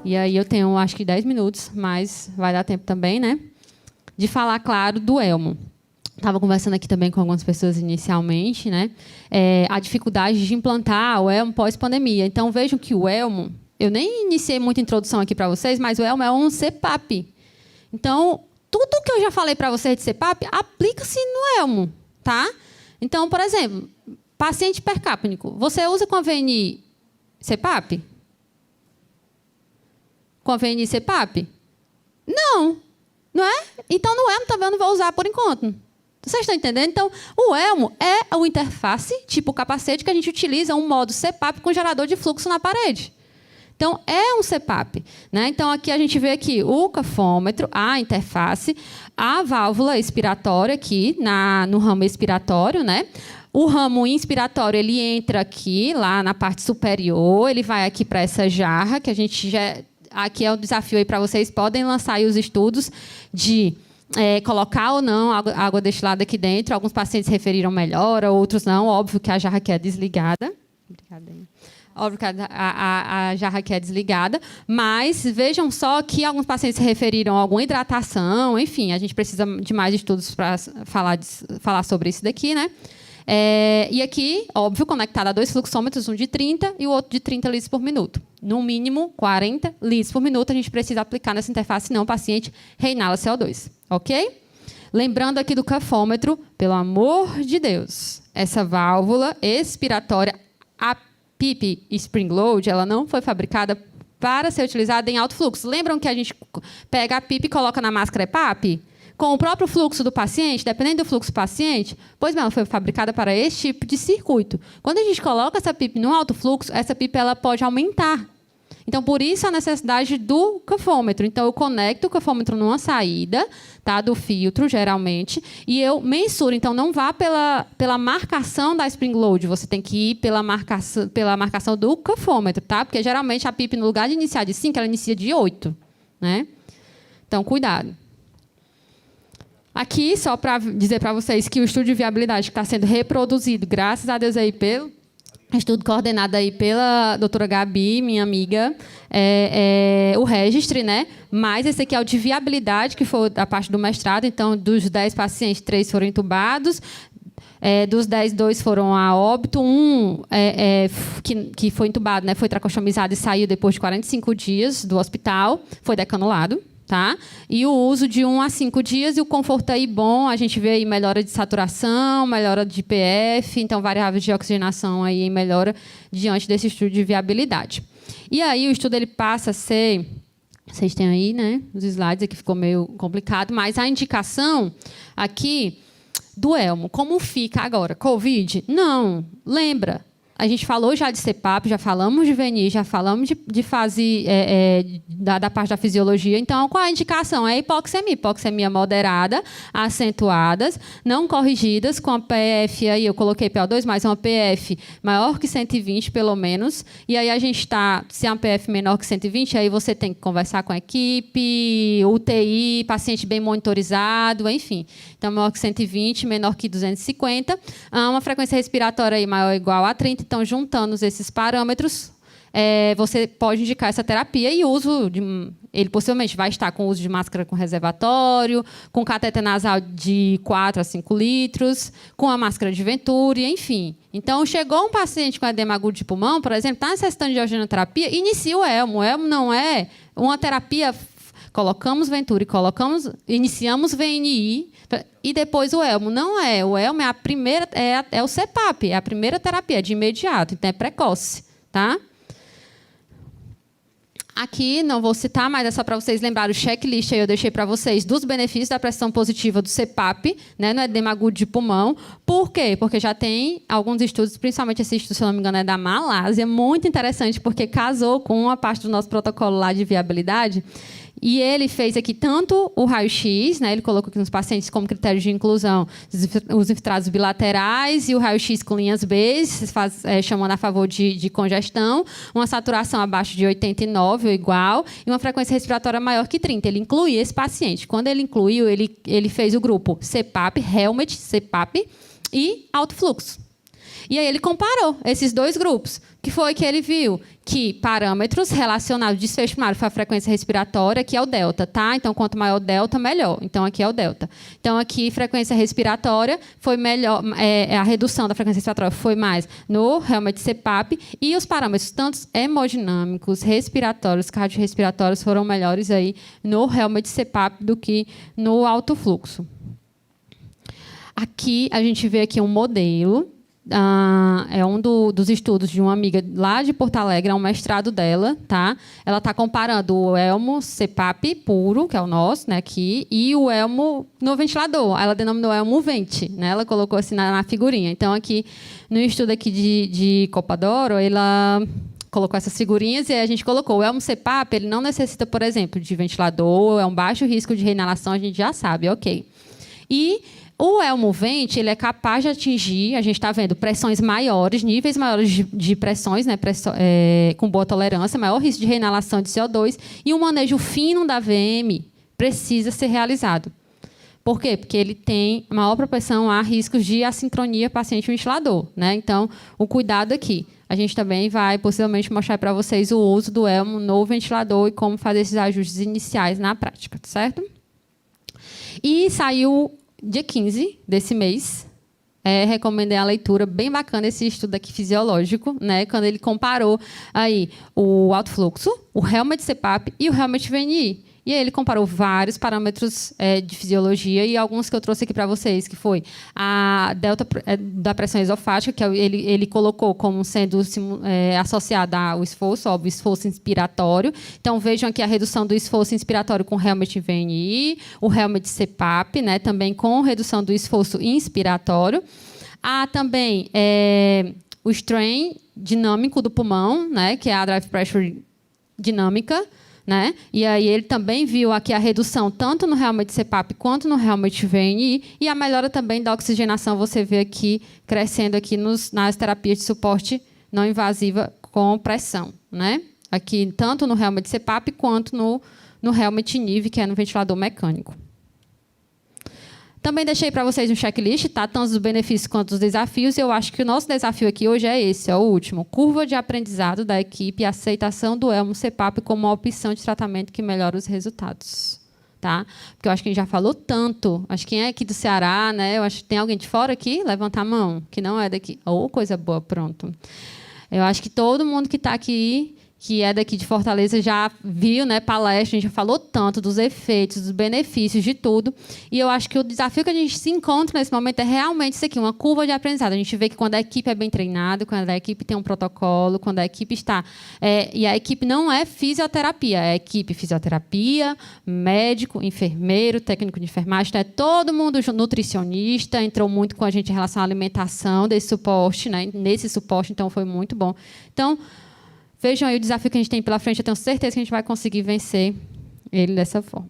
E aí eu tenho, acho que 10 minutos, mas vai dar tempo também, né? De falar, claro, do Elmo. Estava conversando aqui também com algumas pessoas inicialmente, né? A dificuldade de implantar o Elmo pós-pandemia. Então, vejam que o Elmo... Eu nem iniciei muita introdução aqui para vocês, mas o Elmo é um CPAP. Então, tudo que eu já falei para vocês de CPAP, aplica-se no Elmo, tá? Então, por exemplo, paciente hipercapnico. Você usa com a VNI CPAP? Com a VNI CPAP? Não. Não é? Então, no Elmo também eu não vou usar por enquanto. Vocês estão entendendo? Então, o Elmo é o interface, tipo o capacete, que a gente utiliza um modo CPAP com gerador de fluxo na parede. Então, é um CPAP, né? Então, aqui a gente vê aqui o cafômetro, a interface, a válvula expiratória aqui no ramo expiratório, né? O ramo inspiratório, ele entra aqui, lá na parte superior, ele vai aqui para essa jarra, que a gente já... Aqui é o desafio aí para vocês, podem lançar aí os estudos de... colocar ou não água destilada aqui dentro. Alguns pacientes referiram melhora, outros não. Óbvio que a jarra aqui é desligada. Óbvio que a jarra aqui é desligada. Mas vejam só que alguns pacientes referiram a alguma hidratação. Enfim, a gente precisa de mais estudos para falar sobre isso daqui, né? E aqui, óbvio, conectado a 2 fluxômetros, um de 30 e o outro de 30 litros por minuto. No mínimo, 40 litros por minuto a gente precisa aplicar nessa interface, senão o paciente reinala CO2. Ok? Lembrando aqui do cafômetro, pelo amor de Deus, essa válvula expiratória, a PIP Spring Load, ela não foi fabricada para ser utilizada em alto fluxo. Lembram que a gente pega a PIP e coloca na máscara EPAP? Com o próprio fluxo do paciente, dependendo do fluxo do paciente, pois bem, ela foi fabricada para esse tipo de circuito. Quando a gente coloca essa PIP no alto fluxo, essa PIP ela pode aumentar. Então, por isso a necessidade do cafômetro. Então, eu conecto o cafômetro numa saída, tá, do filtro, geralmente, e eu mensuro. Então, não vá pela marcação da Spring Load, você tem que ir pela marcação do cafômetro, tá? Porque, geralmente, a PIP, no lugar de iniciar de 5, ela inicia de 8. Né? Então, cuidado. Aqui, só para dizer para vocês que o estudo de viabilidade que está sendo reproduzido, graças a Deus, aí, pelo estudo coordenado aí pela doutora Gabi, minha amiga, o Registre, né? Mas esse aqui é o de viabilidade, que foi a parte do mestrado. Então, dos 10 pacientes, 3 foram intubados. Dos 10, 2 foram a óbito. Que foi intubado, né? Foi tracostomizado e saiu depois de 45 dias do hospital. Foi decanulado. Tá? E o uso de 1 a 5 dias e o conforto aí bom, a gente vê aí melhora de saturação, melhora de IPF, então variáveis de oxigenação aí em melhora diante desse estudo de viabilidade. E aí o estudo ele passa a ser, vocês têm aí, né, os slides aqui ficou meio complicado, mas a indicação aqui do Elmo, como fica agora? Covid? Não, lembra? A gente falou já de CPAP, já falamos de VNI, já falamos de fase da parte da fisiologia. Então, qual a indicação? É hipoxemia moderada, acentuadas, não corrigidas, com a PF, aí eu coloquei PO2, mas uma PF maior que 120, pelo menos. E aí a gente está, se é uma PF menor que 120, aí você tem que conversar com a equipe, UTI, paciente bem monitorizado, enfim. Então, maior que 120, menor que 250. Uma frequência respiratória aí maior ou igual a 30. Então, juntando esses parâmetros, você pode indicar essa terapia e uso ele possivelmente vai estar com o uso de máscara com reservatório, com cateter nasal de 4 a 5 litros, com a máscara de Venturi, enfim. Então, chegou um paciente com edema agudo de pulmão, por exemplo, está necessitando de oxigenoterapia, inicia o Elmo. O Elmo não é uma terapia... Colocamos Venturi, iniciamos VNI e depois o Elmo. Não é. O Elmo é a primeira, é o CPAP, é a primeira terapia, de imediato, então é precoce. Tá? Aqui não vou citar, mas é só para vocês lembrarem o checklist aí eu deixei para vocês dos benefícios da pressão positiva do CPAP, né, no edema agudo de pulmão. Por quê? Porque já tem alguns estudos, principalmente esse estudo, se eu não me engano, é da Malásia, muito interessante, porque casou com uma parte do nosso protocolo lá de viabilidade. E ele fez aqui tanto o raio-x, né, ele colocou aqui nos pacientes como critério de inclusão os infiltrados bilaterais e o raio-x com linhas B, chamando a favor de congestão, uma saturação abaixo de 89 ou igual, e uma frequência respiratória maior que 30. Ele inclui esse paciente. Quando ele incluiu, ele fez o grupo CPAP, Helmet, CPAP e alto fluxo. E aí ele comparou esses dois grupos. Que foi que ele viu? Que parâmetros relacionados ao desfecho primário foi a frequência respiratória, que é o delta, tá? Então, quanto maior o delta, melhor. Então, aqui é o delta. Então, aqui, frequência respiratória foi melhor, a redução da frequência respiratória foi mais no Helmut-CPAP, e os parâmetros, tanto hemodinâmicos, respiratórios, cardiorrespiratórios, foram melhores aí no Helmut-CPAP do que no alto fluxo. Aqui, a gente vê aqui um modelo. É um dos estudos de uma amiga lá de Porto Alegre, é um mestrado dela, tá? Ela está comparando o Helmut-CPAP puro, que é o nosso, né, aqui, e o Helmut no ventilador. Ela denominou Helmut Vent, né? Ela colocou assim na figurinha. Então, aqui, no estudo aqui de Copadoro, ela colocou essas figurinhas e a gente colocou o Helmut-CPAP, ele não necessita, por exemplo, de ventilador, é um baixo risco de reinalação, a gente já sabe, ok. E o Helmut Vent, ele é capaz de atingir, a gente está vendo, pressões maiores, níveis maiores de pressões, né, com boa tolerância, maior risco de reinalação de CO2, e um manejo fino da VM precisa ser realizado. Por quê? Porque ele tem maior propensão a riscos de assincronia paciente-ventilador, né? Então, o cuidado aqui. A gente também vai, possivelmente, mostrar para vocês o uso do Helmut no ventilador e como fazer esses ajustes iniciais na prática, certo? E saiu dia 15 desse mês, recomendei a leitura, bem bacana esse estudo aqui fisiológico, né, quando ele comparou aí o alto fluxo, o Helmut-CPAP e o Helmut-VNI. E aí ele comparou vários parâmetros de fisiologia e alguns que eu trouxe aqui para vocês, que foi a delta da pressão esofágica, que ele colocou como sendo associada ao esforço, óbvio, esforço inspiratório. Então, vejam aqui a redução do esforço inspiratório com Helmut-VNI, o Helmut-CPAP, né, também com redução do esforço inspiratório. Há também o strain dinâmico do pulmão, né, que é a drive pressure dinâmica, né? E aí ele também viu aqui a redução tanto no Helmut-CPAP quanto no Helmut-VNI, e a melhora também da oxigenação você vê aqui crescendo aqui nas terapias de suporte não invasiva com pressão, né? Aqui tanto no Helmut-CPAP quanto no Helmut-NIV, que é no ventilador mecânico. Também deixei para vocês um checklist, tá? Tanto dos benefícios quanto dos desafios. E eu acho que o nosso desafio aqui hoje é esse, o último. Curva de aprendizado da equipe e aceitação do Helmut-CPAP como uma opção de tratamento que melhora os resultados. Tá? Porque eu acho que a gente já falou tanto. Acho que quem é aqui do Ceará, né? Eu acho que tem alguém de fora aqui? Levanta a mão, que não é daqui. Coisa boa, pronto. Eu acho que todo mundo que está aqui, que é daqui de Fortaleza, já viu, né, palestra, a gente já falou tanto dos efeitos, dos benefícios, de tudo. E eu acho que o desafio que a gente se encontra nesse momento é realmente isso aqui, uma curva de aprendizado. A gente vê que quando a equipe é bem treinada, quando a equipe tem um protocolo, quando a equipe está... e a equipe não é fisioterapia, é equipe fisioterapia, médico, enfermeiro, técnico de enfermagem, então todo mundo, nutricionista, entrou muito com a gente em relação à alimentação desse suporte, né, nesse suporte, então foi muito bom. Então, vejam aí o desafio que a gente tem pela frente. Eu tenho certeza que a gente vai conseguir vencer ele dessa forma.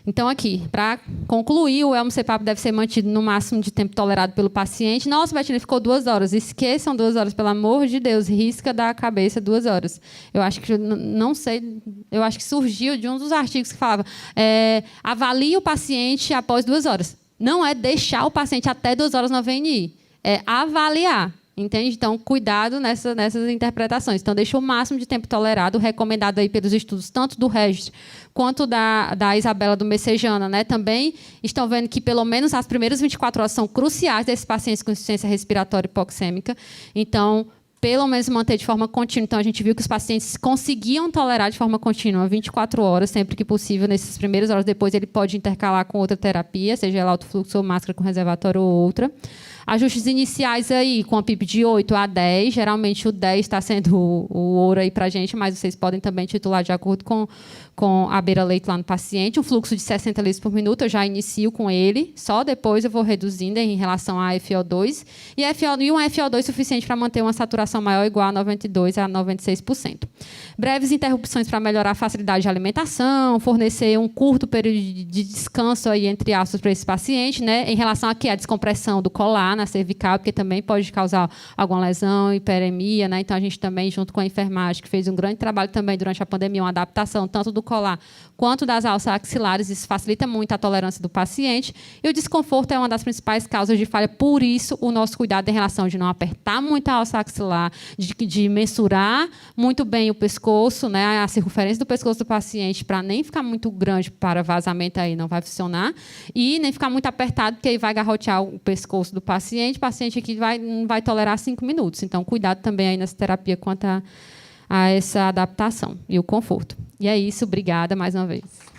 Então, aqui, para concluir, o Helmut-CPAP deve ser mantido no máximo de tempo tolerado pelo paciente. Nossa, Betina, ficou 2 horas. Esqueçam 2 horas, pelo amor de Deus. Risca da cabeça 2 horas. Eu acho que, não sei, eu acho que surgiu de um dos artigos que falava avalie o paciente após 2 horas. Não é deixar o paciente até 2 horas na VNI. É avaliar. Entende? Então, cuidado nessas interpretações. Então, deixa o máximo de tempo tolerado, recomendado aí pelos estudos, tanto do Regis quanto da Isabela do Messejana, né? Também estão vendo que, pelo menos, as primeiras 24 horas são cruciais desses pacientes com insuficiência respiratória hipoxêmica. Então, pelo menos manter de forma contínua. Então, a gente viu que os pacientes conseguiam tolerar de forma contínua 24 horas, sempre que possível, nessas primeiras horas. Depois, ele pode intercalar com outra terapia, seja ela alto fluxo ou máscara com reservatório ou outra. Ajustes iniciais aí, com a PIP de 8 a 10. Geralmente, o 10 está sendo o ouro aí para a gente, mas vocês podem também titular de acordo com a beira-leito lá no paciente. Um fluxo de 60 litros por minuto, eu já inicio com ele. Só depois eu vou reduzindo em relação a FO2. E um FO2 suficiente para manter uma saturação maior ou igual a 92% a 96%. Breves interrupções para melhorar a facilidade de alimentação, fornecer um curto período de descanso aí, entre aspas, para esse paciente, né, em relação a descompressão do colar, evitar na cervical, porque também pode causar alguma lesão, hiperemia, né? Então, a gente também, junto com a enfermagem, que fez um grande trabalho também durante a pandemia, uma adaptação tanto do colar quanto das alças axilares, isso facilita muito a tolerância do paciente. E o desconforto é uma das principais causas de falha, por isso, o nosso cuidado em relação de não apertar muito a alça axilar, de mensurar muito bem o pescoço, né? A circunferência do pescoço do paciente, para nem ficar muito grande para vazamento, aí não vai funcionar, e nem ficar muito apertado, porque aí vai garrotear o pescoço do paciente. O paciente aqui não vai tolerar 5 minutos. Então, cuidado também aí nessa terapia quanto a essa adaptação e o conforto. E é isso, obrigada mais uma vez.